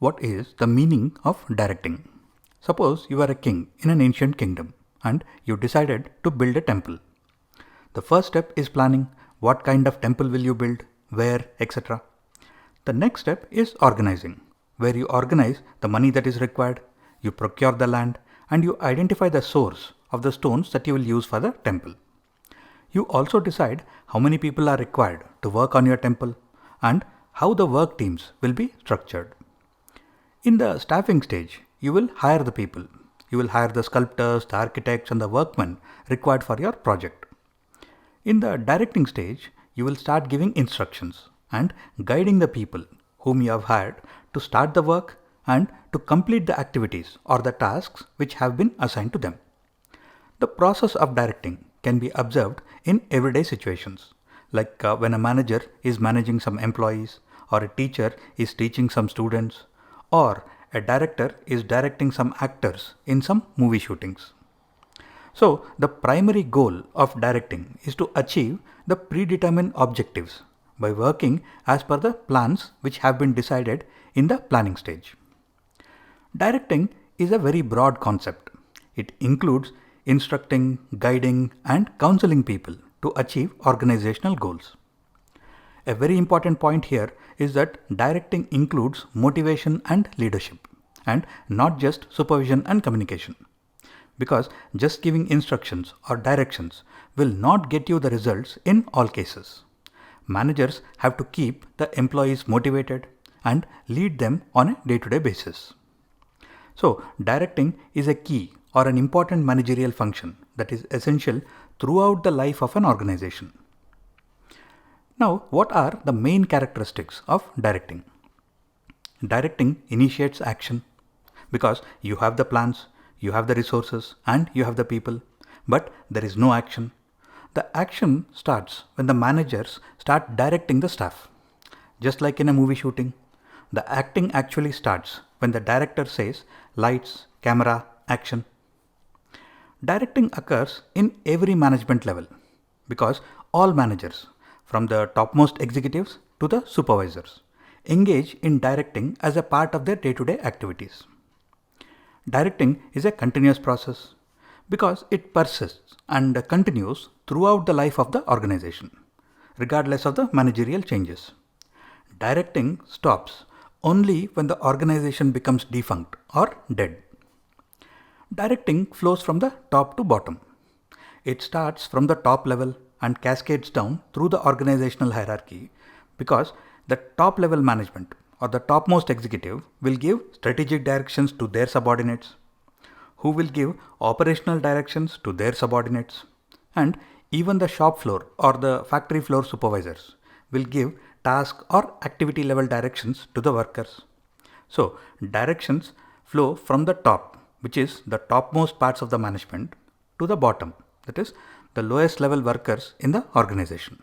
What is the meaning of directing? Suppose you are a king in an ancient kingdom and you decided to build a temple. The first step is planning. What kind of temple will you build, where, etc. The next step is organizing, where you organize the money that is required, you procure the land, and you identify the source of the stones that you will use for the temple. You also decide how many people are required to work on your temple and how the work teams will be structured. In the staffing stage, you will hire the people. You will hire the sculptors, the architects, and the workmen required for your project. In the directing stage, you will start giving instructions and guiding the people whom you have hired to start the work and to complete the activities or the tasks which have been assigned to them. The process of directing can be observed in everyday situations, like when a manager is managing some employees, or a teacher is teaching some students, or a director is directing some actors in some movie shootings. So, the primary goal of directing is to achieve the predetermined objectives by working as per the plans which have been decided in the planning stage. Directing is a very broad concept. It includes instructing, guiding, and counseling people to achieve organizational goals. A very important point here is that directing includes motivation and leadership, and not just supervision and communication. Because just giving instructions or directions will not get you the results in all cases. Managers have to keep the employees motivated and lead them on a day-to-day basis. So, directing is a key or an important managerial function that is essential throughout the life of an organization. Now, what are the main characteristics of directing? Directing initiates action because you have the plans, you have the resources, and you have the people, but there is no action. The action starts when the managers start directing the staff. Just like in a movie shooting, the acting actually starts when the director says lights, camera, action. Directing occurs in every management level because all managers, from the topmost executives to the supervisors, engage in directing as a part of their day-to-day activities. Directing is a continuous process because it persists and continues throughout the life of the organization, regardless of the managerial changes. Directing stops only when the organization becomes defunct or dead. Directing flows from the top to bottom. It starts from the top level and cascades down through the organizational hierarchy because the top level management or the topmost executive will give strategic directions to their subordinates, who will give operational directions to their subordinates, and even the shop floor or the factory floor supervisors will give task or activity level directions to the workers. So, directions flow from the top, which is the topmost parts of the management, to the bottom, that is the lowest level workers in the organization.